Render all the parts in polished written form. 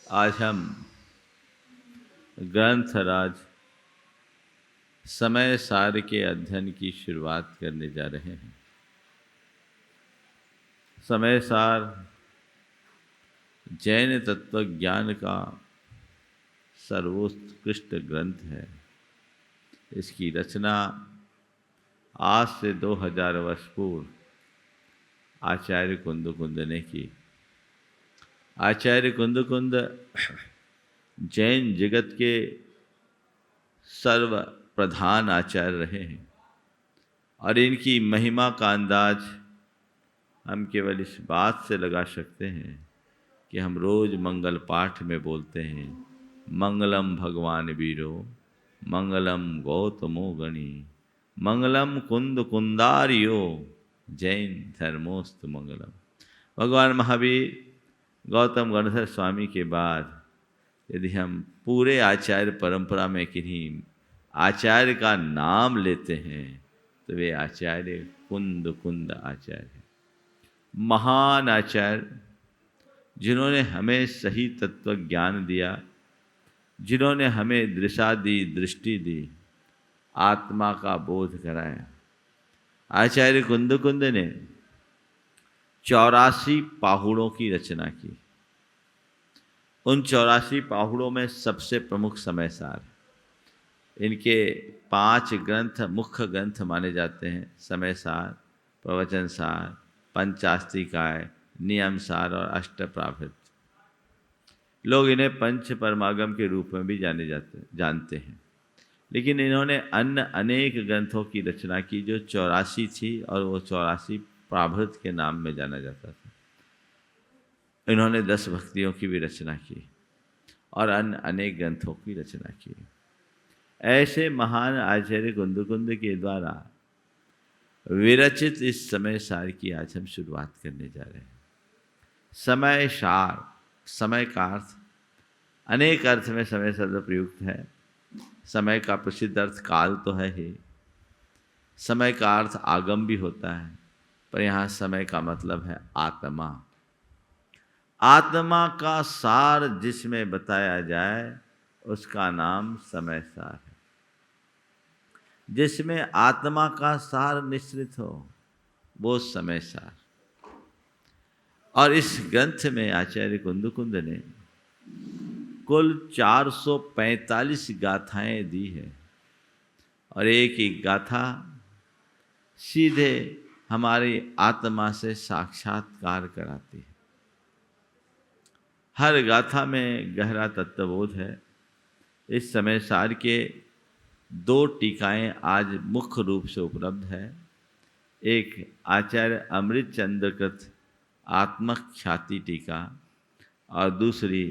आज हम ग्रंथराज समय सार के अध्ययन की शुरुआत करने जा रहे हैं। समय सार जैन तत्व ज्ञान का सर्वोत्कृष्ट ग्रंथ है। इसकी रचना आज से 2000 वर्ष पूर्व आचार्य कुंदकुंद ने की। आचार्य कुंदकुंद जैन जगत के सर्व प्रधान आचार्य रहे हैं और इनकी महिमा का अंदाज हम केवल इस बात से लगा सकते हैं कि हम रोज मंगल पाठ में बोलते हैं, मंगलम भगवान वीरो, मंगलम गौतमो गणी, मंगलम कुंद कुंदारियो, जैन धर्मोस्तु मंगलम। भगवान महावीर गौतम गणधर स्वामी के बाद यदि हम पूरे आचार्य परंपरा में किन्हीं आचार्य का नाम लेते हैं तो वे आचार्य कुंद कुंद आचार्य हैं। महान आचार्य जिन्होंने हमें सही तत्व ज्ञान दिया, जिन्होंने हमें दृशा दी, दृष्टि दी, आत्मा का बोध कराया। आचार्य कुंद ने 84 पाहुड़ों की रचना की। उन 84 पाहुड़ों में सबसे प्रमुख समय सार। इनके 5 ग्रंथ मुख्य ग्रंथ माने जाते हैं: समय सार, प्रवचन सार, पंचास्तिकाय, नियम सार और अष्टप्राभृत। लोग इन्हें पंच परमागम के रूप में भी जानते हैं। लेकिन इन्होंने अन्य अनेक ग्रंथों की रचना की जो 84 थी और वो 84 प्राभृत के नाम में जाना जाता था। इन्होंने 10 भक्तियों की भी रचना की और अन्य अनेक ग्रंथों की रचना की। ऐसे महान आचार्य कुंद के द्वारा विरचित इस समय सार की आज हम शुरुआत करने जा रहे हैं। समय सार, समय का अर्थ अनेक अर्थ में समय शब्द प्रयुक्त है। समय का प्रसिद्ध अर्थ काल तो है ही, समय का अर्थ आगम भी होता है, पर यहाँ समय का मतलब है आत्मा। आत्मा का सार जिसमें बताया जाए उसका नाम समय सार है। जिसमें आत्मा का सार निश्चित हो वो समय सार। और इस ग्रंथ में आचार्य कुंद ने कुल 445 गाथाएं दी है और एक एक गाथा सीधे हमारी आत्मा से साक्षात्कार कराती है। हर गाथा में गहरा तत्वबोध है। इस समय सार के 2 टीकाएं आज मुख्य रूप से उपलब्ध है। एक आचार्य अमृत चंद्र कृत आत्मक ख्याति टीका और दूसरी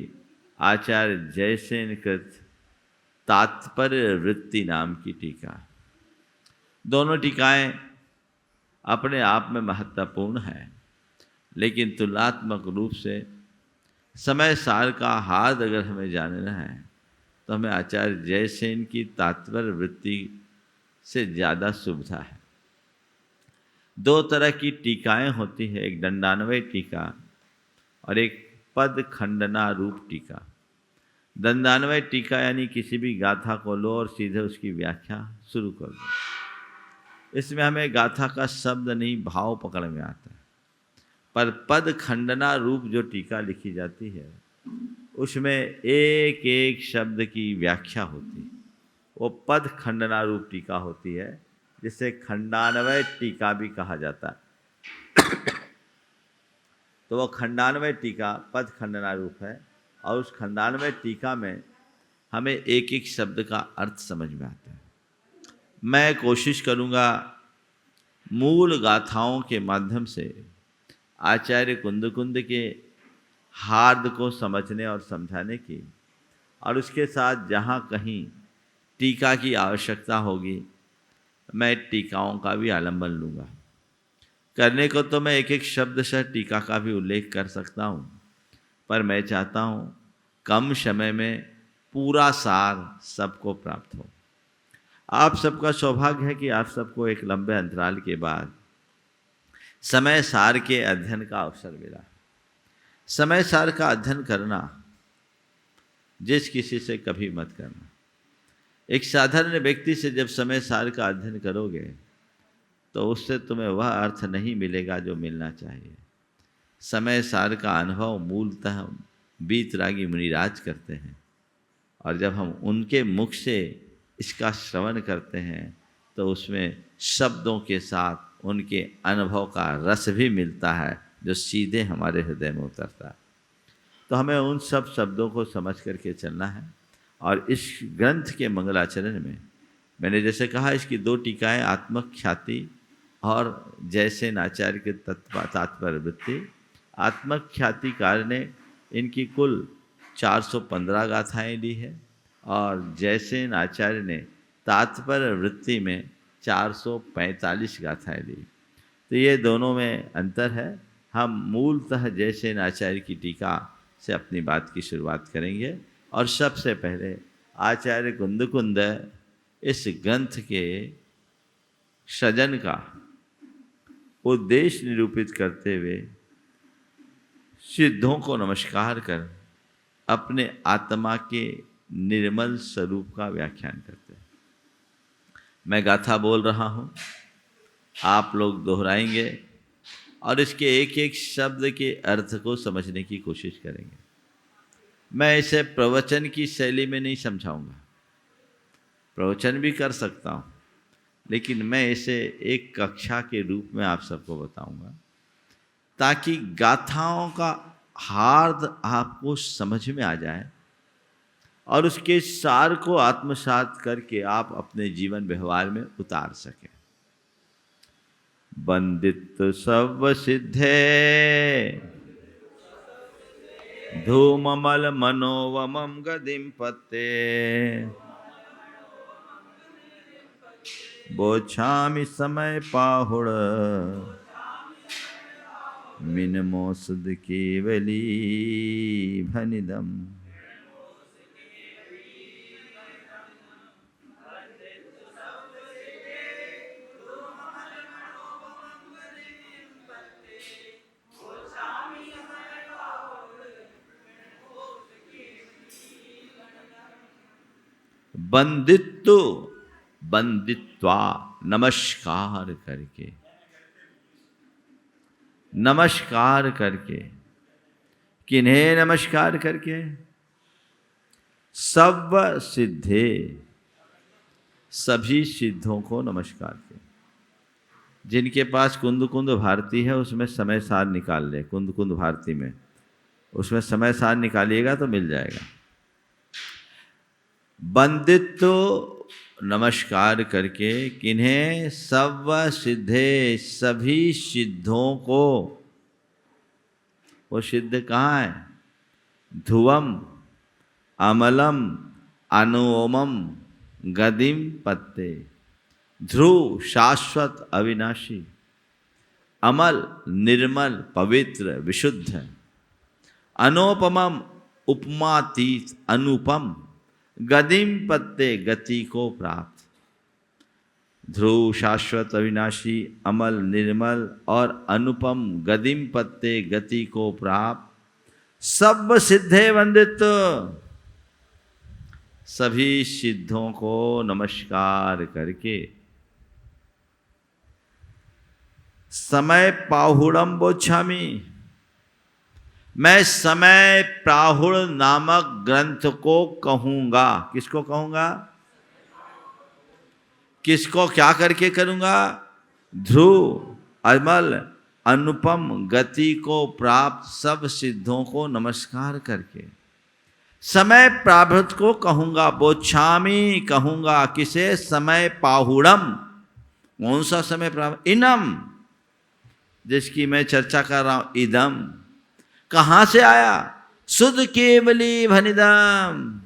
आचार्य जयसेन कृत तात्पर्य वृत्ति नाम की टीका। दोनों टीकाएं अपने आप में महत्वपूर्ण हैं, लेकिन तुलनात्मक रूप से समय सार का हाथ अगर हमें जानना है तो हमें आचार्य जयसेन की तात्पर्य वृत्ति से ज़्यादा सुविधा है। 2 तरह की टीकाएं होती है, एक दंडान्वय टीका और एक पद खंडना रूप टीका। दंडान्वय टीका यानी किसी भी गाथा को लो और सीधे उसकी व्याख्या शुरू कर दो। इसमें हमें गाथा का शब्द नहीं भाव पकड़ में आता है। पर पद खंडना रूप जो टीका लिखी जाती है उसमें एक एक शब्द की व्याख्या होती है। वो पद खंडना रूप टीका होती है, जिसे खंडान्वय टीका भी कहा जाता है। तो वो खंडान्वय टीका पद खंडना रूप है और उस खंडान्वय टीका में हमें एक एक शब्द का अर्थ समझ में आता है। मैं कोशिश करूँगा मूल गाथाओं के माध्यम से आचार्य कुंद के हार्द को समझने और समझाने की, और उसके साथ जहाँ कहीं टीका की आवश्यकता होगी मैं टीकाओं का भी आलम्बन लूँगा। करने को तो मैं एक एक शब्द से टीका का भी उल्लेख कर सकता हूँ, पर मैं चाहता हूँ कम समय में पूरा सार सबको प्राप्त हो। आप सबका सौभाग्य है कि आप सबको एक लंबे अंतराल के बाद समय सार के अध्ययन का अवसर मिला। समय सार का अध्ययन करना जिस किसी से कभी मत करना। एक साधारण व्यक्ति से जब समय सार का अध्ययन करोगे तो उससे तुम्हें वह अर्थ नहीं मिलेगा जो मिलना चाहिए। समय सार का अनुभव मूलतः वीतरागी मुनिराज करते हैं, और जब हम उनके मुख से इसका श्रवण करते हैं तो उसमें शब्दों के साथ उनके अनुभव का रस भी मिलता है जो सीधे हमारे हृदय में उतरता है। तो हमें उन सब शब्दों को समझ करके चलना है। और इस ग्रंथ के मंगलाचरण में मैंने जैसे कहा, इसकी 2 टीकाएँ आत्मख्याति और जयसेन आचार्य के तात्पर्य वृत्ति। आत्मख्यातिकार ने इनकी कुल 415 गाथाएँ ली है और जयसेन आचार्य ने तात्पर्य वृत्ति में 445 गाथाएँ ली। तो ये दोनों में अंतर है। हम मूलतः जयसेन आचार्य की टीका से अपनी बात की शुरुआत करेंगे। और सबसे पहले आचार्य कुंदकुंद इस ग्रंथ के सृजन का उद्देश्य निरूपित करते हुए सिद्धों को नमस्कार कर अपने आत्मा के निर्मल स्वरूप का व्याख्यान करते हैं। मैं गाथा बोल रहा हूँ, आप लोग दोहराएंगे और इसके एक एक शब्द के अर्थ को समझने की कोशिश करेंगे। मैं इसे प्रवचन की शैली में नहीं समझाऊंगा, प्रवचन भी कर सकता हूँ, लेकिन मैं इसे एक कक्षा के रूप में आप सबको बताऊंगा ताकि गाथाओं का हार्द आपको समझ में आ जाए और उसके सार को आत्मसात करके आप अपने जीवन व्यवहार में उतार सकें। बंदित सब सिद्धे धूममल मनोवमं गदिं पत्ते बोछामि समय पाहुड़ मिनमोसुद केवली भनिदम। बंदित्व बंदित्वा नमस्कार करके, नमस्कार करके, किन्हें नमस्कार करके? सब सिद्धे, सभी सिद्धों को नमस्कार के। जिनके पास कुंद कुंद भारती है उसमें समय सार निकाल ले, कुंद कुंद भारती में उसमें समय सार निकालिएगा तो मिल जाएगा। बंदित्व नमस्कार करके, किन्हें? सब सिद्धे, सभी सिद्धों को। वो सिद्ध कहाँ है? ध्रुवम अमलम अनुओमम गदिम पत्ते। ध्रुव शाश्वत अविनाशी, अमल निर्मल पवित्र विशुद्ध, अनुपमम उपमातीत अनुपम, गदिम पत्ते गति को प्राप्त। ध्रुव शाश्वत अविनाशी, अमल निर्मल और अनुपम गदिम पत्ते गति को प्राप्त। सब सिद्धे वंदित्व, सभी सिद्धों को नमस्कार करके। समय पाहुड़म बोछामि, मैं समय प्राहुड़ नामक ग्रंथ को कहूंगा। किसको कहूंगा? किसको क्या करके करूंगा? ध्रुव अमल अनुपम गति को प्राप्त सब सिद्धों को नमस्कार करके समय प्राभृत को कहूंगा। बोछामि कहूंगा, किसे? समय पाहुड़म। कौन सा समय प्राभृत? इनम, जिसकी मैं चर्चा कर रहा हूं। इदम कहां से आया? सुध केवली भनिदम,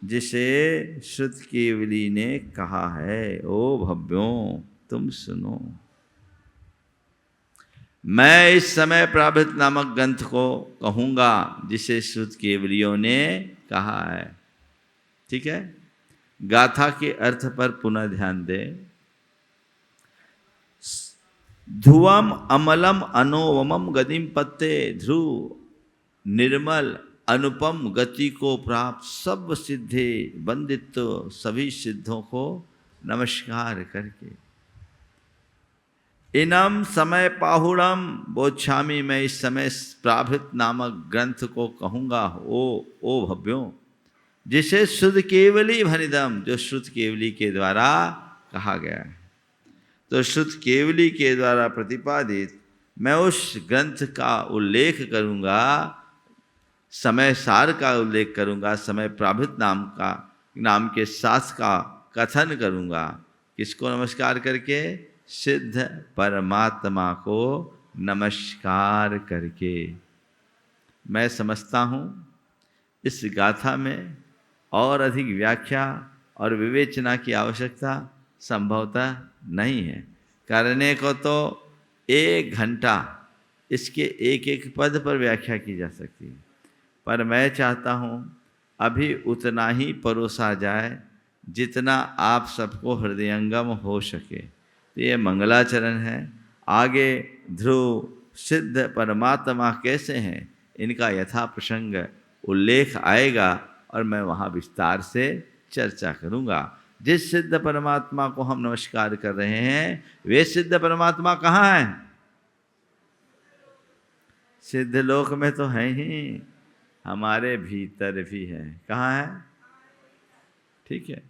जिसे शुद्ध केवली ने कहा है। ओ भव्यों, तुम सुनो। मैं इस समय प्राभृत नामक ग्रंथ को कहूंगा जिसे शुद्ध केवलियों ने कहा है। ठीक है, गाथा के अर्थ पर पुनः ध्यान दें। ध्रुवम अमलम अनोवमम गदिम पत्ते। ध्रुव निर्मल अनुपम गति को प्राप्त सब सिद्धे वंदित सभी सिद्धों को नमस्कार करके इनम समय पाहुणम बोच्छामी, मैं इस समय प्राभित नामक ग्रंथ को कहूँगा ओ भव्यों, जिसे शुद्ध केवली भनिदम, जो शुद्ध केवली के द्वारा कहा गया है। तो शुद्ध केवली के द्वारा प्रतिपादित मैं उस ग्रंथ का उल्लेख करूँगा, समय सार का उल्लेख करूँगा, समय प्राभित नाम के साथ का कथन करूँगा। किसको नमस्कार करके? सिद्ध परमात्मा को नमस्कार करके। मैं समझता हूँ इस गाथा में और अधिक व्याख्या और विवेचना की आवश्यकता संभवतः नहीं है। करने को तो 1 घंटा इसके एक एक पद पर व्याख्या की जा सकती है, पर मैं चाहता हूँ अभी उतना ही परोसा जाए जितना आप सबको हृदयंगम हो सके। तो ये मंगलाचरण है। आगे ध्रुव सिद्ध परमात्मा कैसे हैं, इनका यथा प्रसंग उल्लेख आएगा और मैं वहाँ विस्तार से चर्चा करूँगा। जिस सिद्ध परमात्मा को हम नमस्कार कर रहे हैं, वे सिद्ध परमात्मा कहाँ हैं? सिद्ध लोक में तो हैं ही, हमारे भीतर भी है। कहाँ है? ठीक है,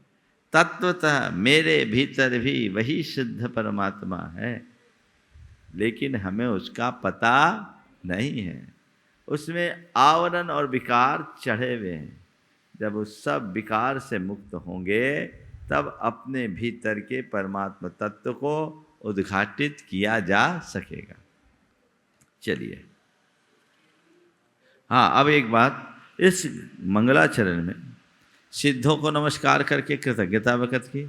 तत्वतः मेरे भीतर भी वही सिद्ध परमात्मा है, लेकिन हमें उसका पता नहीं है। उसमें आवरण और विकार चढ़े हुए हैं। जब उस सब विकार से मुक्त होंगे तब अपने भीतर के परमात्मा तत्व को उद्घाटित किया जा सकेगा। चलिए, हाँ, अब एक बात, इस मंगलाचरण में सिद्धों को नमस्कार करके कृतज्ञता व्यक्त की,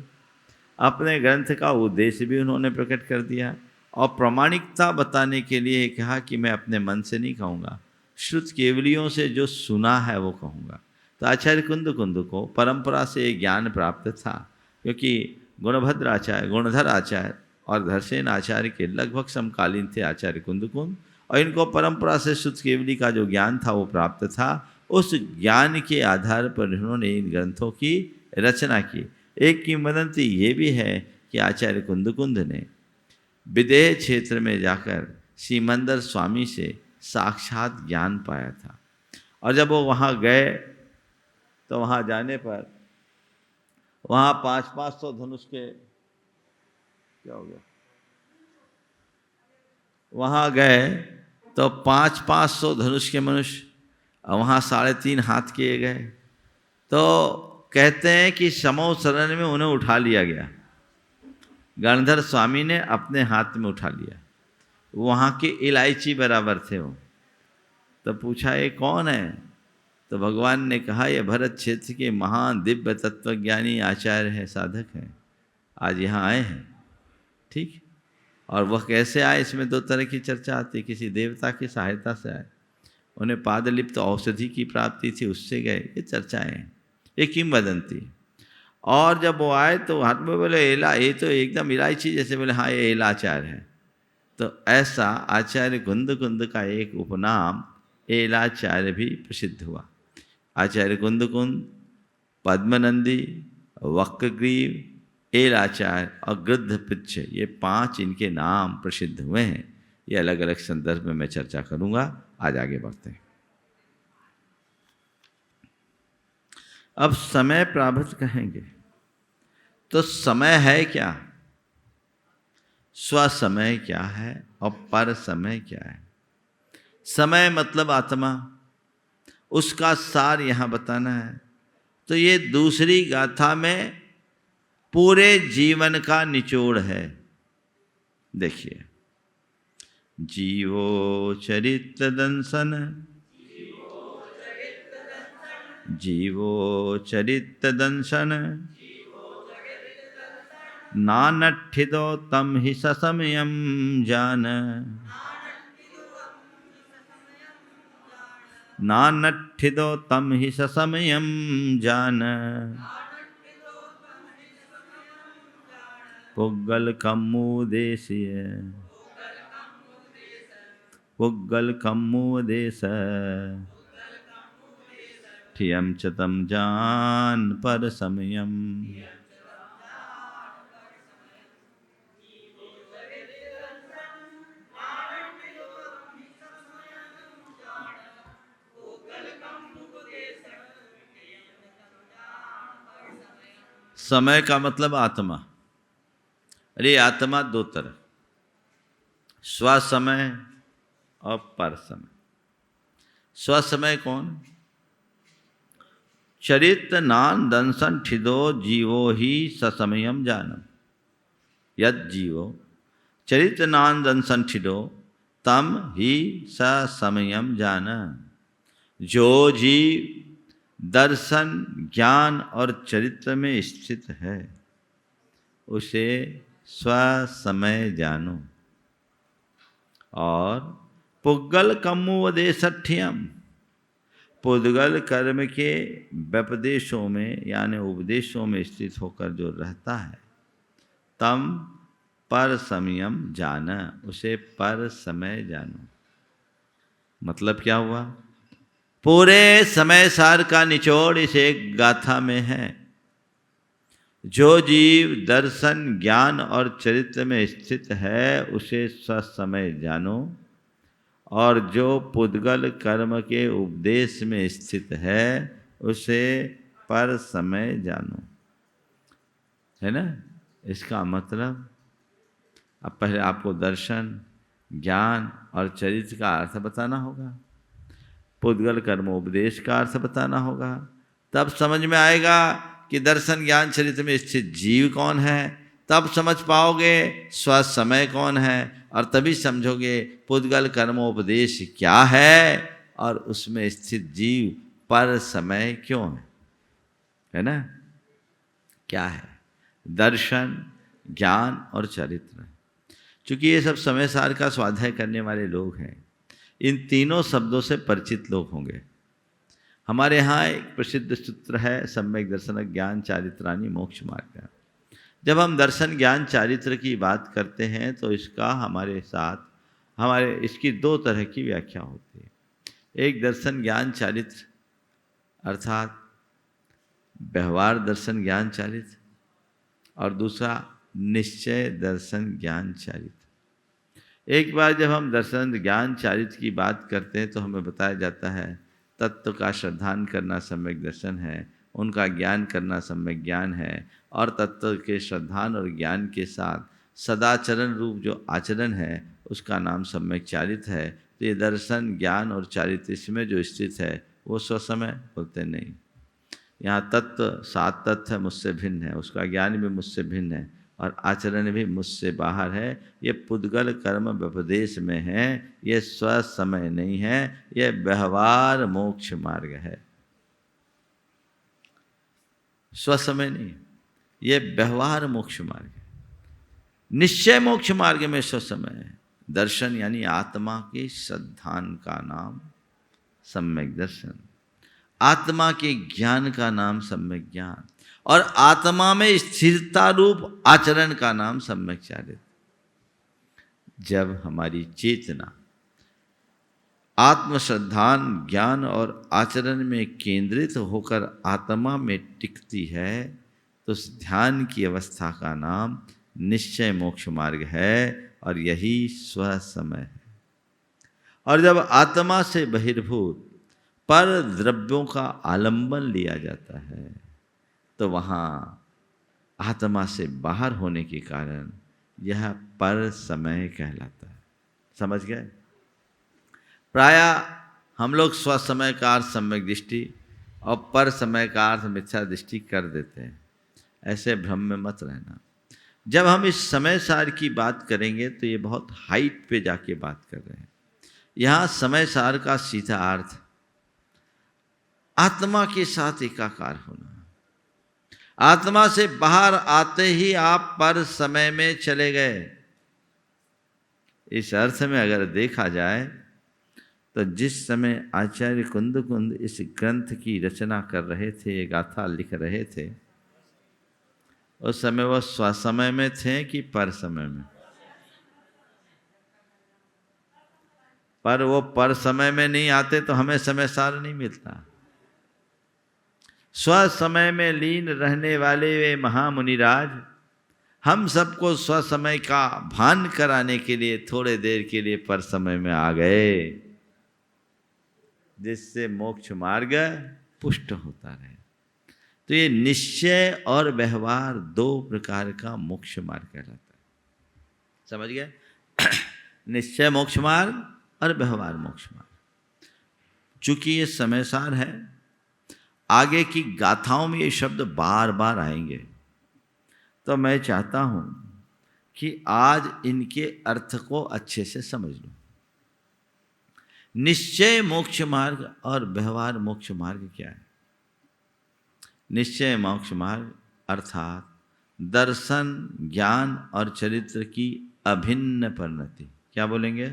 अपने ग्रंथ का उद्देश्य भी उन्होंने प्रकट कर दिया और प्रमाणिकता बताने के लिए कहा कि मैं अपने मन से नहीं कहूँगा, श्रुत केवलियों से जो सुना है वो कहूँगा। तो आचार्य कुंद को परंपरा से ज्ञान प्राप्त था, क्योंकि गुणभद्र आचार्य, गुणधर आचार्य और धरसेन आचार्य के लगभग समकालीन थे आचार्य कुंद, और इनको परंपरा से शुद्ध केवली का जो ज्ञान था वो प्राप्त था। उस ज्ञान के आधार पर इन्होंने इन ग्रंथों की रचना की। एक किंवदंती ये भी है कि आचार्य कुंद ने विदेह क्षेत्र में जाकर सीमंदर स्वामी से साक्षात ज्ञान पाया था, और जब वो वहाँ गए तो वहाँ जाने पर वहाँ 500-500 धनुष के, क्या हो गया, वहाँ गए तो 500-500 धनुष के मनुष्य, वहाँ 3.5 हाथ किए गए। तो कहते हैं कि समो शरण में उन्हें उठा लिया गया, गणधर स्वामी ने अपने हाथ में उठा लिया। वहाँ के इलायची बराबर थे वो। तो पूछा ये कौन है? तो भगवान ने कहा ये भरत क्षेत्र के महान दिव्य तत्वज्ञानी आचार्य हैं, साधक हैं, आज यहाँ आए हैं। ठीक, और वह कैसे आए, इसमें 2 तरह की चर्चा आती है। किसी देवता की सहायता से आए, उन्हें पादलिप्त औषधि की प्राप्ति थी, उससे गए, ये चर्चाएँ हैं, ये किंवदंती। और जब वो आए तो हाथ में बोले एला, ये तो एकदम इलायची जैसे, बोले हाँ ये एलाचार्य है। तो ऐसा आचार्य कुंद का एक उपनाम एलाचार्य भी प्रसिद्ध हुआ। आचार्य कुंद, पद्मनंदी, वक्रग्रीव, एलाचार्य और गृद्धपिच्छ, ये 5 इनके नाम प्रसिद्ध हुए हैं। ये अलग अलग संदर्भ में मैं चर्चा करूंगा। आज आगे बढ़ते हैं। अब समय प्राभित कहेंगे तो समय है क्या, स्वसमय क्या है और पर समय क्या है। समय मतलब आत्मा, उसका सार यहाँ बताना है। तो ये दूसरी गाथा में पूरे जीवन का निचोड़ है। देखिए, जीवो चरित्र दंसन, जीवो चरित्र दंसन, नानठिदो तम ही ससमयम जान, नानठिदो तम ही ससमयम जान, पुग्गल कम्मु देशीय, पुग्गल कम्मु देश, ठियम च तम जान पर समयम। समय का मतलब आत्मा। अरे आत्मा दो तरह, स्व समय और पर समय। स्व समय कौन? चरित नान दंसन ठिदो जीवो ही ससमयम जानम। यद जीवो चरित नान दंसन ठिदो तम ही ससमयम जानम। जो जीव दर्शन ज्ञान और चरित्र में स्थित है उसे स्व समय जानो। और पुग्गल कम्मुवदेशठ्यम, पुद्गल कर्म के व्यपदेशों में यानी उपदेशों में स्थित होकर जो रहता है, तम पर समयम जाना, उसे पर समय जानो। मतलब क्या हुआ? पूरे समय सार का निचोड़ इस एक गाथा में है। जो जीव दर्शन ज्ञान और चरित्र में स्थित है उसे ससमय जानो, और जो पुद्गल कर्म के उपदेश में स्थित है उसे पर समय जानो। है ना? इसका मतलब अब पहले आपको दर्शन ज्ञान और चरित्र का अर्थ बताना होगा, पुद्गल कर्म उपदेश का अर्थ बताना होगा, तब समझ में आएगा कि दर्शन ज्ञान चरित्र में स्थित जीव कौन है। तब समझ पाओगे स्व समय कौन है, और तभी समझोगे पुद्गल कर्मोपदेश क्या है और उसमें स्थित जीव पर समय क्यों है ना? क्या है? दर्शन ज्ञान और चरित्र। चूंकि ये सब समय सार का स्वाध्याय करने वाले लोग हैं, इन तीनों शब्दों से परिचित लोग होंगे। हमारे यहाँ एक प्रसिद्ध सूत्र है, सम्यक दर्शन ज्ञान चारित्राणि मोक्ष मार्ग। जब हम दर्शन ज्ञान चारित्र की बात करते हैं तो इसका हमारे इसकी दो तरह की व्याख्या होती है। एक दर्शन ज्ञान चारित्र अर्थात व्यवहार दर्शन ज्ञान चारित्र, और दूसरा निश्चय दर्शन ज्ञान चारित्र। एक बार जब हम दर्शन ज्ञान चारित्र की बात करते हैं तो हमें बताया जाता है तत्व का श्रद्धान करना सम्यक दर्शन है, उनका ज्ञान करना सम्यक ज्ञान है, और तत्व के श्रद्धान और ज्ञान के साथ सदाचरण रूप जो आचरण है उसका नाम सम्यक चारित्र है। तो ये दर्शन ज्ञान और चारित्र इसमें जो स्थित है वो स्वसमय बोलते नहीं। यहाँ तत्व 7 तत्व मुझसे भिन्न है, उसका ज्ञान भी मुझसे भिन्न है और आचरण भी मुझसे बाहर है। ये पुद्गल कर्म व्यपदेश में है, ये स्व समय नहीं है, ये व्यवहार मोक्ष मार्ग है। स्व समय नहीं, ये व्यवहार मोक्ष मार्ग है। निश्चय मोक्ष मार्ग में स्व समय है। दर्शन यानी आत्मा के श्रद्धान का नाम सम्यक दर्शन, आत्मा के ज्ञान का नाम सम्यक ज्ञान, और आत्मा में स्थिरता रूप आचरण का नाम सम्यक चारित्र। जब हमारी चेतना आत्मश्रद्धान ज्ञान और आचरण में केंद्रित होकर आत्मा में टिकती है तो उस ध्यान की अवस्था का नाम निश्चय मोक्ष मार्ग है, और यही स्व समय है। और जब आत्मा से बहिर्भूत पर द्रव्यों का आलंबन लिया जाता है तो वहाँ आत्मा से बाहर होने के कारण यह पर समय कहलाता है। समझ गए? प्रायः हम लोग स्व समय का अर्थ सम्यक दृष्टि और पर समय का अर्थ मिथ्या दृष्टि कर देते हैं। ऐसे भ्रम में मत रहना। जब हम इस समय सार की बात करेंगे तो ये बहुत हाइट पे जाके बात कर रहे हैं। यहाँ समय सार का सीधा अर्थ आत्मा के साथ एकाकार होना। आत्मा से बाहर आते ही आप पर समय में चले गए। इस अर्थ में अगर देखा जाए तो जिस समय आचार्य कुंद इस ग्रंथ की रचना कर रहे थे, ये गाथा लिख रहे थे, उस समय वह स्वसमय में थे कि पर समय में? पर वो पर समय में नहीं आते तो हमें समय सार नहीं मिलता। स्वसमय में लीन रहने वाले वे महामुनिराज हम सबको स्वसमय का भान कराने के लिए थोड़े देर के लिए पर समय में आ गए, जिससे मोक्ष मार्ग पुष्ट होता रहे। तो ये निश्चय और व्यवहार दो प्रकार का मोक्ष मार्ग कहलाता है। समझ गए? निश्चय मोक्ष मार्ग और व्यवहार मोक्ष मार्ग। चूंकि ये समय सार है, आगे की गाथाओं में ये शब्द बार बार आएंगे, तो मैं चाहता हूं कि आज इनके अर्थ को अच्छे से समझ लो। निश्चय मोक्ष मार्ग और व्यवहार मोक्ष मार्ग क्या है? निश्चय मोक्ष मार्ग अर्थात दर्शन, ज्ञान और चरित्र की अभिन्न परिणति। क्या बोलेंगे?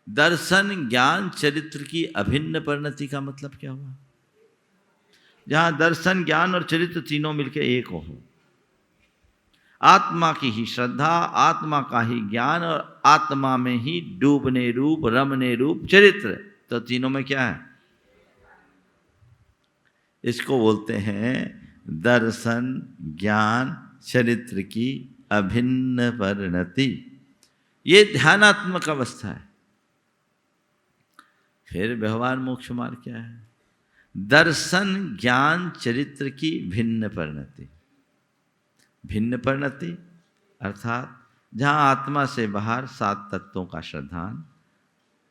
दर्शन, ज्ञान, चरित्र की अभिन्न परिणति का मतलब क्या हुआ? जहां दर्शन, ज्ञान और चरित्र तीनों मिलकर एक हो। आत्मा की ही श्रद्धा, आत्मा का ही ज्ञान और आत्मा में ही डूबने रूप, रमने रूप चरित्र, तो तीनों में क्या है? इसको बोलते हैं दर्शन, ज्ञान, चरित्र की अभिन्न परिणति। ये ध्यानात्मक अवस्था है। फिर व्यवहार मोक्ष मार्ग क्या है? दर्शन, ज्ञान, चरित्र की भिन्न परिणति। भिन्न परिणति अर्थात जहाँ आत्मा से बाहर सात तत्वों का श्रद्धान,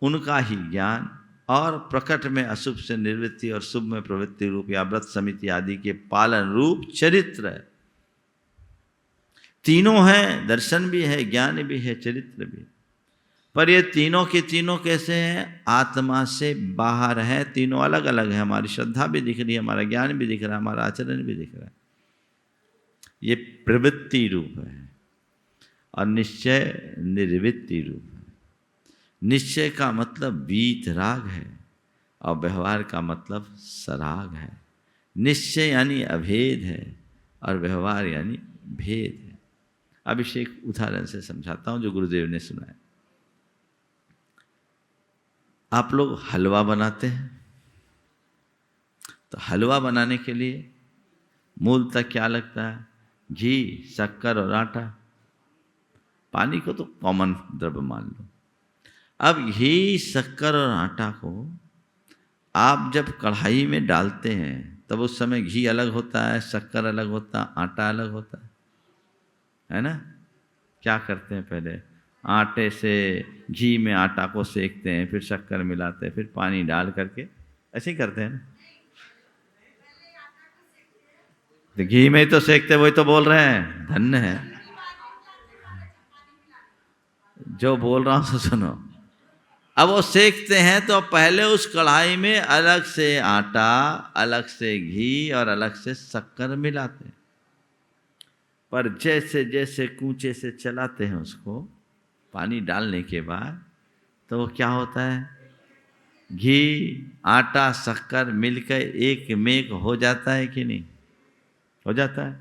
उनका ही ज्ञान और प्रकट में अशुभ से निवृत्ति और शुभ में प्रवृत्ति रूप या व्रत समिति आदि के पालन रूप चरित्र। तीनों हैं, दर्शन भी है, ज्ञान भी है, चरित्र भी। पर ये तीनों के तीनों कैसे हैं? आत्मा से बाहर है, तीनों अलग अलग है। हमारी श्रद्धा भी दिख रही है, हमारा ज्ञान भी दिख रहा है, हमारा आचरण भी दिख रहा है। ये प्रवृत्ति रूप है और निश्चय निर्वृत्ति रूप है। निश्चय का मतलब वीतराग है और व्यवहार का मतलब सराग है। निश्चय यानी अभेद है और व्यवहार यानी भेद है। अब इसे एक उदाहरण से समझाता हूं जो गुरुदेव ने सुनाया। आप लोग हलवा बनाते हैं, तो हलवा बनाने के लिए मूलतः क्या लगता है? घी, शक्कर और आटा। पानी को तो कॉमन द्रव्य मान लो। अब घी, शक्कर और आटा को आप जब कढ़ाई में डालते हैं तब उस समय घी अलग होता है, शक्कर अलग होता है, आटा अलग होता है ना? क्या करते हैं? पहले आटे से घी में आटा को सेकते हैं, फिर शक्कर मिलाते हैं, फिर पानी डाल करके ऐसे ही करते हैं ना? तो घी में ही तो सेकते, वही तो बोल रहे हैं। धन्य है जो बोल रहा हूं तो सुनो। अब वो सेकते हैं तो पहले उस कढ़ाई में अलग से आटा, अलग से घी और अलग से शक्कर मिलाते हैं। पर जैसे जैसे कूचे से चलाते हैं उसको पानी डालने के बाद, तो वो क्या होता है? घी, आटा, शक्कर मिलकर एक मेक हो जाता है कि नहीं? हो जाता है।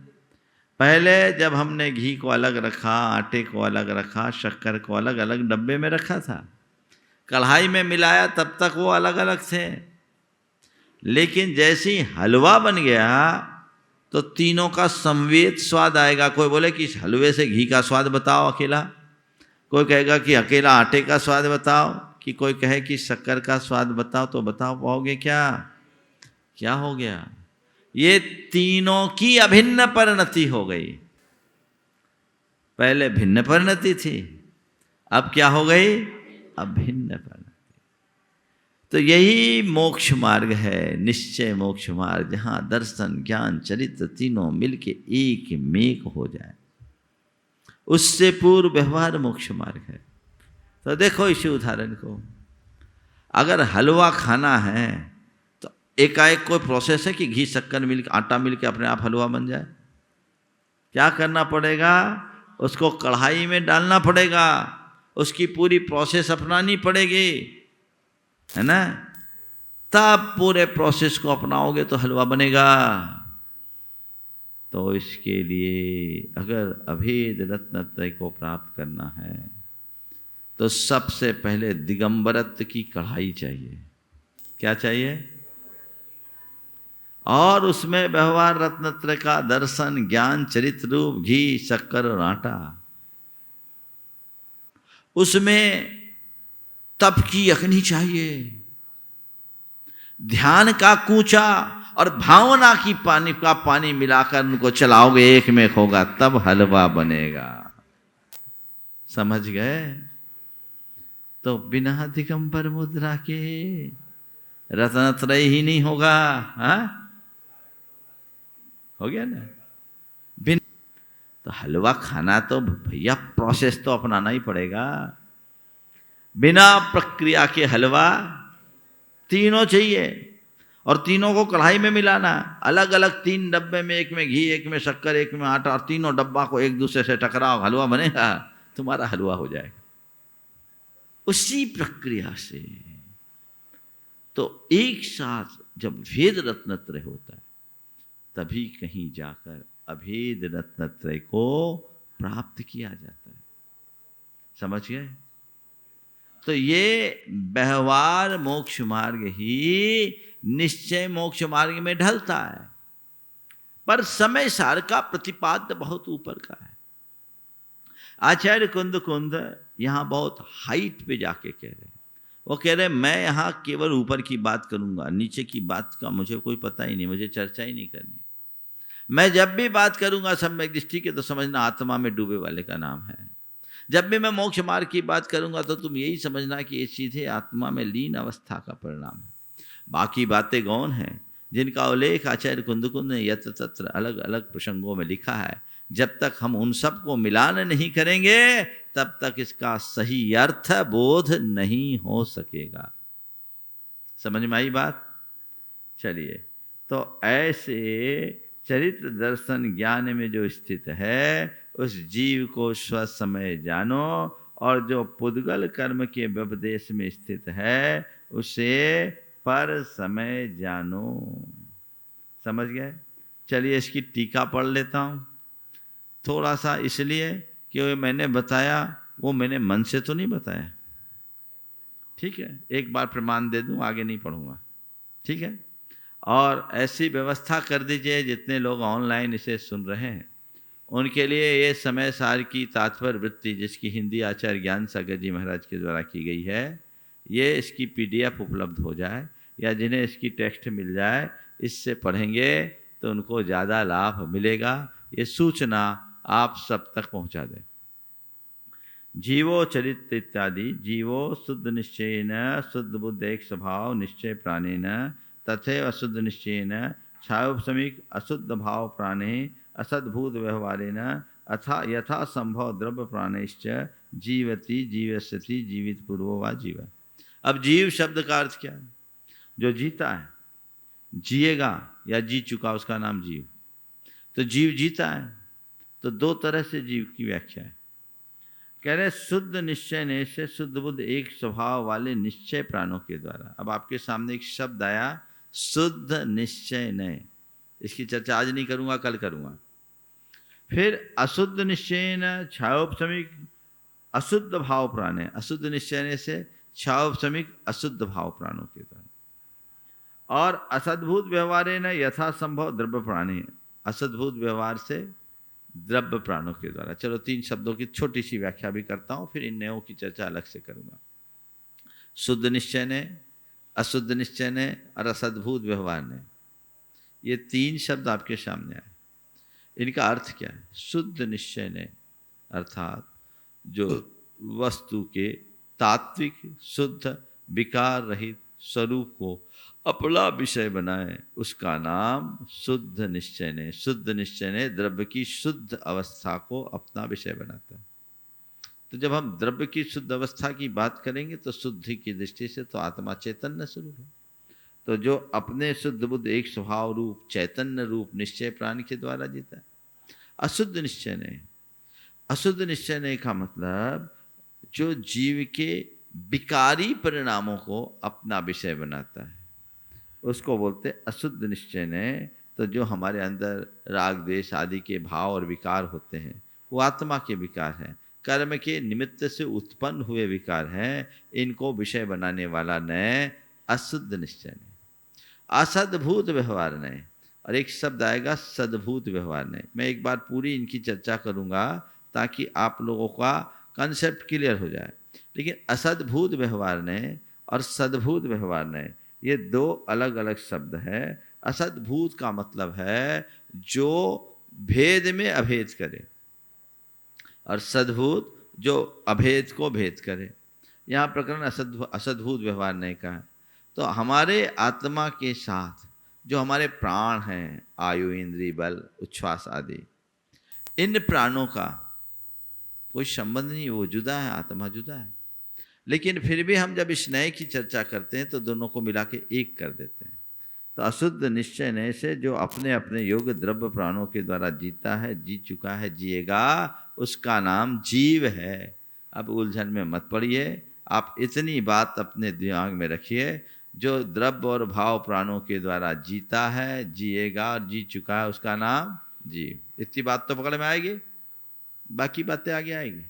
पहले जब हमने घी को अलग रखा, आटे को अलग रखा, शक्कर को अलग अलग डब्बे में रखा था, कढ़ाई में मिलाया, तब तक वो अलग अलग थे। लेकिन जैसे ही हलवा बन गया तो तीनों का समवेत स्वाद आएगा। कोई बोले कि इस हलवे से घी का स्वाद बताओ अकेला, कोई कहेगा कि अकेला आटे का स्वाद बताओ, कि कोई कहे कि शक्कर का स्वाद बताओ, तो बताओ पाओगे क्या? क्या हो गया? ये तीनों की अभिन्न परिणति हो गई। पहले भिन्न परिणति थी, अब क्या हो गई? अभिन्न परिणति। तो यही मोक्ष मार्ग है, निश्चय मोक्ष मार्ग, जहां दर्शन, ज्ञान, चरित्र तीनों मिलके एक मेक हो जाए। उससे पूर्व व्यवहार मोक्ष मार्ग है। तो देखो इसी उदाहरण को, अगर हलवा खाना है तो एकाएक कोई प्रोसेस है कि घी, शक्कर मिलकर, आटा मिलकर अपने आप हलवा बन जाए? क्या करना पड़ेगा? उसको कढ़ाई में डालना पड़ेगा, उसकी पूरी प्रोसेस अपनानी पड़ेगी, है ना? तब पूरे प्रोसेस को अपनाओगे तो हलवा बनेगा। तो इसके लिए अगर अभेद रत्नत्रय को प्राप्त करना है तो सबसे पहले दिगंबरत्व की कढ़ाई चाहिए। क्या चाहिए? और उसमें व्यवहार रत्नत्र का दर्शन, ज्ञान, चरित्र रूप, घी, शक्कर और आटा। उसमें तप की अग्नि चाहिए, ध्यान का कूचा और भावना की पानी मिलाकर उनको चलाओगे, एक में होगा, तब हलवा बनेगा। समझ गए? तो बिना दिगंबर मुद्रा के रत्नत्रय ही नहीं होगा। हाँ, हो गया ना? तो हलवा खाना तो भैया प्रोसेस तो अपनाना ही पड़ेगा। बिना प्रक्रिया के हलवा, तीनों चाहिए, और तीनों को कढ़ाई में मिलाना, अलग अलग 3 डब्बे में, एक में घी, एक में शक्कर, एक में आटा, और तीनों डब्बा को एक दूसरे से टकराओ, हलवा बनेगा, तुम्हारा हलवा हो जाएगा। उसी प्रक्रिया से तो एक साथ जब भेद रत्नत्रय होता है, तभी कहीं जाकर अभेद रत्नत्रय को प्राप्त किया जाता है। समझ गए? तो ये व्यवहार मोक्ष मार्ग ही निश्चय मोक्ष मार्ग में ढलता है, पर समय सार का प्रतिपाद्य बहुत ऊपर का है। आचार्य कुंद यहां बहुत हाइट पे जाके कह रहे हैं। वो कह रहे मैं यहां केवल ऊपर की बात करूंगा, नीचे की बात का मुझे कोई पता ही नहीं, मुझे चर्चा ही नहीं करनी। मैं जब भी बात करूंगा सम्यक दृष्टि के, तो समझना आत्मा में डूबे वाले का नाम है। जब भी मैं मोक्ष मार्ग की बात करूंगा, तो तुम यही समझना कि ये सीधे आत्मा में लीन अवस्था का परिणाम है। बाकी बातें गौण हैं, जिनका उल्लेख आचार्य कुंद ने यत्र तत्र अलग अलग प्रसंगों में लिखा है। जब तक हम उन सब को मिलान नहीं करेंगे, तब तक इसका सही अर्थ बोध नहीं हो सकेगा। समझ में आई बात? चलिए, तो ऐसे चरित्र दर्शन ज्ञान में जो स्थित है, उस जीव को स्वसमय जानो, और जो पुद्गल कर्म के व्यपदेश में स्थित है, उसे पर समय जानो। समझ गए? चलिए इसकी टीका पढ़ लेता हूं थोड़ा सा, इसलिए कि मैंने बताया वो मैंने मन से तो नहीं बताया। ठीक है, एक बार प्रमाण दे दूं, आगे नहीं पढ़ूंगा। ठीक है, और ऐसी व्यवस्था कर दीजिए जितने लोग ऑनलाइन इसे सुन रहे हैं, उनके लिए ये समय सार की तात्पर्य वृत्ति, जिसकी हिंदी आचार्य ज्ञान सागर जी महाराज के द्वारा की गई है, ये इसकी PDF उपलब्ध हो जाए, या जिन्हें इसकी टेक्स्ट मिल जाए, इससे पढ़ेंगे तो उनको ज़्यादा लाभ मिलेगा। ये सूचना आप सब तक पहुंचा दें। जीवो चरित्र इत्यादि, जीवो शुद्ध निश्चयेन शुद्ध बुद्ध एक स्वभाव निश्चय प्राणेन, तथैव अशुद्ध निश्चयेन छायोपशमिक अशुद्ध भाव प्राणे असद्भूत व्यवहारेण अथा यथा संभव द्रव्य प्राणैश्च जीवति जीवस्यति जीवित पूर्वो वा जीव। अब जीव शब्द का अर्थ क्या है? जो जीता है, जिएगा या जी चुका, उसका नाम जीव। तो जीव जीता है, तो 2 तरह से जीव की व्याख्या है। कह रहे शुद्ध निश्चय ने से शुद्ध बुद्ध एक स्वभाव वाले निश्चय प्राणों के द्वारा। अब आपके सामने एक शब्द आया, शुद्ध निश्चय ने, इसकी चर्चा आज नहीं करूंगा, कल करूंगा। फिर अशुद्ध निश्चय न छायोपशमिक अशुद्ध भाव प्राणे, अशुद्ध निश्चय ने से छायोपशमिक अशुद्ध भाव प्राणों के द्वारा, और असद्भूत व्यवहार न यथा संभव द्रव्य प्राणी, असद्भूत व्यवहार से द्रव्य प्राणों के द्वारा। चलो 3 शब्दों की छोटी सी व्याख्या भी करता हूं, फिर इन नयों की चर्चा अलग से करूंगा। शुद्ध निश्चय ने, अशुद्ध निश्चय ने और असद्भूत व्यवहार ने, ये 3 शब्द आपके सामने आए। इनका अर्थ क्या है? शुद्ध निश्चय ने अर्थात जो वस्तु के तात्विक शुद्ध विकार रहित स्वरूप को अपना विषय बनाए, उसका नाम शुद्ध निश्चय ने। शुद्ध निश्चय ने द्रव्य की शुद्ध अवस्था को अपना विषय बनाता है। तो जब हम द्रव्य की शुद्ध अवस्था की बात करेंगे, तो शुद्धि की दृष्टि से तो आत्मा चैतन्य स्वरूप है। तो जो अपने शुद्ध बुद्ध एक स्वभाव रूप चैतन्य रूप निश्चय प्राण के द्वारा जीता है। अशुद्ध निश्चय ने, अशुद्ध निश्चय ने का मतलब जो जीव के विकारी परिणामों को अपना विषय बनाता है, उसको बोलते अशुद्ध निश्चय ने। तो जो हमारे अंदर राग द्वेष आदि के भाव और विकार होते हैं, वो आत्मा के विकार हैं, कर्म के निमित्त से उत्पन्न हुए विकार हैं। इनको विषय बनाने वाला न अशुद्ध निश्चय ने। असद्भूत व्यवहार ने, और एक शब्द आएगा सद्भूत व्यवहार ने। मैं एक बार पूरी इनकी चर्चा करूँगा ताकि आप लोगों का कंसेप्ट क्लियर हो जाए। लेकिन असद्भूत व्यवहार ने और सद्भूत व्यवहार ने ये दो अलग अलग शब्द हैं। असद्भूत का मतलब है जो भेद में अभेद करे, और सद्भूत जो अभेद को भेद करे। यहाँ प्रकरण असद्भूत व्यवहार नहीं का है। तो हमारे आत्मा के साथ जो हमारे प्राण हैं, आयु, इंद्रिय बल, उच्छ्वास आदि, इन प्राणों का कोई संबंध नहीं, वो जुदा है, आत्मा जुदा है। लेकिन फिर भी हम जब इस नए की चर्चा करते हैं तो दोनों को मिला के एक कर देते हैं। तो अशुद्ध निश्चय नए से जो अपने अपने योग्य द्रव्य प्राणों के द्वारा जीता है, जी चुका है, जिएगा, उसका नाम जीव है। अब उलझन में मत पड़िए, आप इतनी बात अपने दिमाग में रखिए, जो द्रव्य और भाव प्राणों के द्वारा जीता है, जिएगा और जी चुका है, उसका नाम जीव। इतनी बात तो पकड़ में आएगी, बाकी बातें आगे आएगी।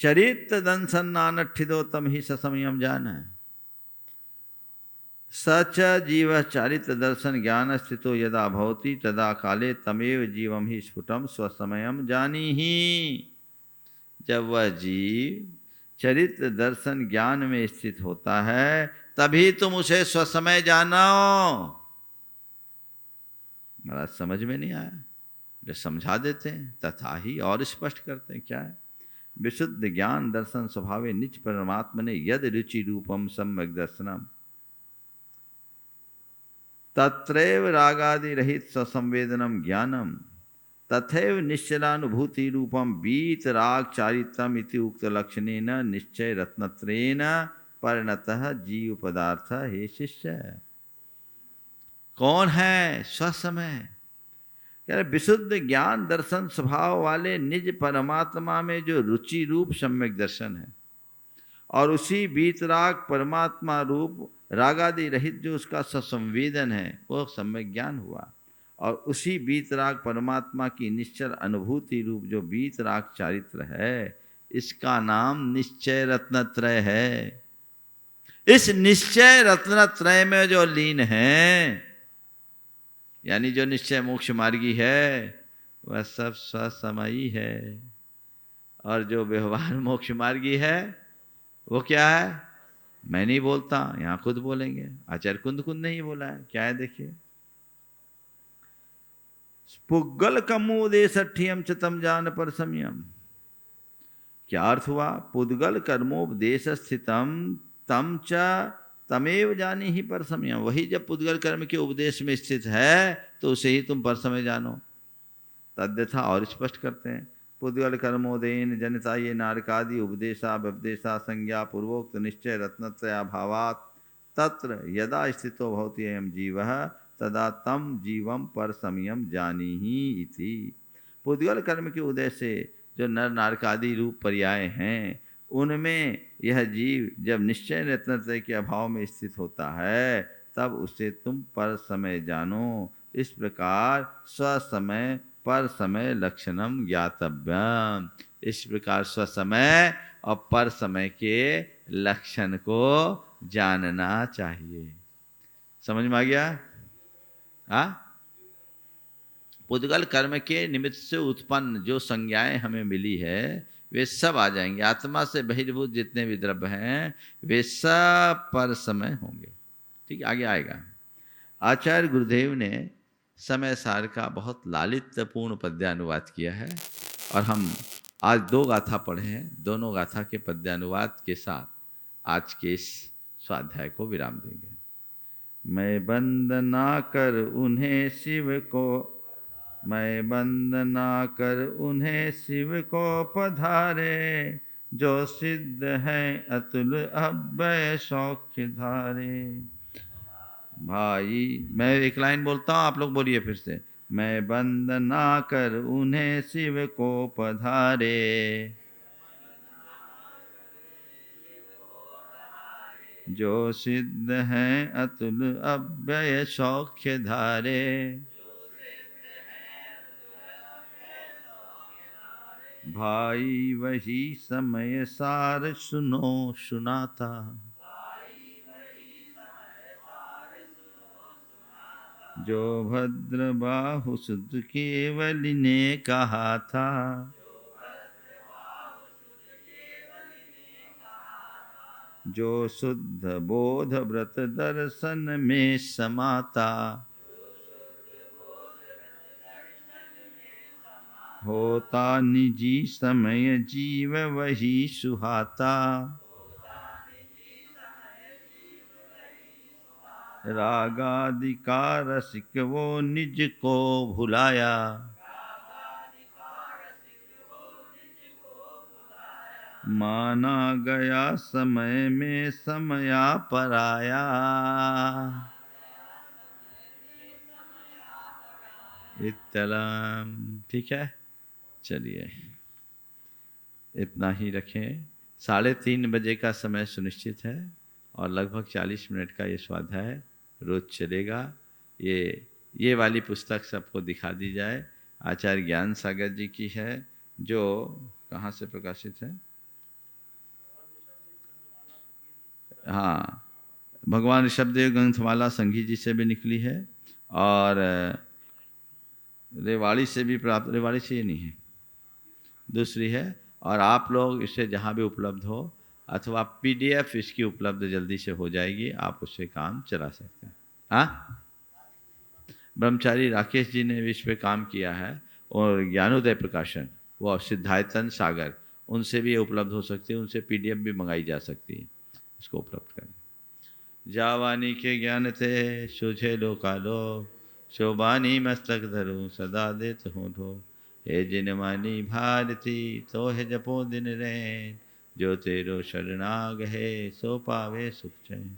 चरित्र दंसन्नानठिदो तम ही ससमयम जान है, सच जीव चारित्र दर्शन ज्ञान स्थितो यदा भवति तदा काले तमेव जीवम ही स्फुटम स्वसमयम जानी ही। जब वह जीव चरित्र दर्शन ज्ञान में स्थित होता है तभी तुम उसे स्वसमय जानो। महाराज समझ में नहीं आया, जो समझा देते हैं तथा ही और स्पष्ट करते हैं। क्या है? विशुद्ध ज्ञान दर्शन स्वभावे निज परमात्मने यद रुचि रूपम सम्यक दर्शनम तत्रैव रागादि रहित ससंवेदनम ज्ञानम तथैव निश्चलानुभूति रूपम बीत राग चारित्रम इति उक्त लक्षणेन निश्चय रत्नत्रेण परिणतः जीव पदार्थ। हे शिष्य, कौन है स्वसमय? कह रहे विशुद्ध ज्ञान दर्शन स्वभाव वाले निज परमात्मा में जो रुचि रूप सम्यक दर्शन है, और उसी बीतराग परमात्मा रूप रागादि रहित जो उसका ससंवेदन है, वो सम्यक ज्ञान हुआ। और उसी बीतराग परमात्मा की निश्चल अनुभूति रूप जो बीतराग चारित्र है, इसका नाम निश्चय रत्नत्रय है। इस निश्चय रत्नत्रय में जो लीन है, यानी जो निश्चय मोक्ष मार्गी है, वह सब स्वसमयी है। और जो व्यवहार मोक्ष मार्गी है वो क्या है? मैं नहीं बोलता, यहां खुद बोलेंगे। आचार्य कुंद नहीं बोला है। क्या है देखिए, पुग्गल कर्मोपदेशठ्यम च तम जान पर समयम। क्या अर्थ हुआ? पुद्गल कर्मोपदेश स्थितम तम च तमेव जानी ही पर समयम। वही जब पुद्गल कर्म के उपदेश में स्थित है तो उसे ही तुम पर समय जानो। तद्यथा और स्पष्ट करते हैं, पुद्गल कर्मोदयन जनिता ये नारकादि उपदेशा व्यपदेशा संज्ञा पूर्वोक्त निश्चय रत्नत्रया भावात् तत्र यदा स्थितो भवति अयम जीवः तदा तम जीवम पर समयम जानी ही इति। पुद्गल कर्म के उदय से जो नर नारकादि रूप पर्याय हैं, उनमें यह जीव जब निश्चय रत्नत्रय के अभाव में स्थित होता है तब उसे तुम पर समय जानो। इस प्रकार स्वसमय पर समय लक्षणम ज्ञातव्यम। इस प्रकार स्वसमय और पर समय के लक्षण को जानना चाहिए। समझ में आ गया? पुद्गल कर्म के निमित्त से उत्पन्न जो संज्ञाएं हमें मिली है वे सब आ जाएंगे। आत्मा से बहिर्भूत जितने भी द्रव्य हैं वे सब पर समय होंगे। ठीक, आगे आएगा। आचार्य गुरुदेव ने समय सार का बहुत लालित्यपूर्ण पद्यानुवाद किया है, और हम आज 2 गाथा पढ़े हैं। दोनों गाथा के पद्यानुवाद के साथ आज के इस स्वाध्याय को विराम देंगे। मैं वंदना कर उन्हें शिव को, मैं वंदना कर उन्हें शिव को पधारे, जो सिद्ध हैं अतुल अव्यय सौख्य धारे। भाई मैं एक लाइन बोलता हूँ, आप लोग बोलिए फिर से। मैं वंदना कर उन्हें शिव को पधारे, जो सिद्ध हैं अतुल अव्यय सौख्य धारे। भाई वही समय सार सुनो सुनाता, जो भद्र बाहु सुध केवल ने कहा था, जो शुद्ध बोध व्रत दर्शन में समाता, होता निजी समय जीव वही सुहाता, रागादिका रसिक वो निज को भुलाया, माना गया समय में समया पराया। इत्तलम। ठीक है, चलिए इतना ही रखें। 3:30 बजे का समय सुनिश्चित है और लगभग 40 मिनट का ये स्वाध्याय रोज चलेगा। ये वाली पुस्तक सबको दिखा दी जाए। आचार्य ज्ञान सागर जी की है, जो कहाँ से प्रकाशित है? हाँ, भगवान ऋषभदेव ग्रंथमाला संघी जी से भी निकली है और रेवाड़ी से भी प्राप्त। रेवाड़ी से ये नहीं है, दूसरी है। और आप लोग इसे जहाँ भी उपलब्ध हो, अथवा PDF इसकी उपलब्ध जल्दी से हो जाएगी, आप उससे काम चला सकते हैं। हाँ, ब्रह्मचारी राकेश जी ने भी इस पर काम किया है, और ज्ञानोदय प्रकाशन, वो सिद्धायतन सागर, उनसे भी ये उपलब्ध हो सकती है, उनसे PDF भी मंगाई जा सकती है। इसको उपलब्ध करें। जावानी के ज्ञान थे सुझे लोकालो, शोभानी मस्तक धरू सदा देत हूँ ठो, हे जिन मानी भारती तो है जपो दिन रैन, जो तेरो शरणाग है सो पावे सुख चैन।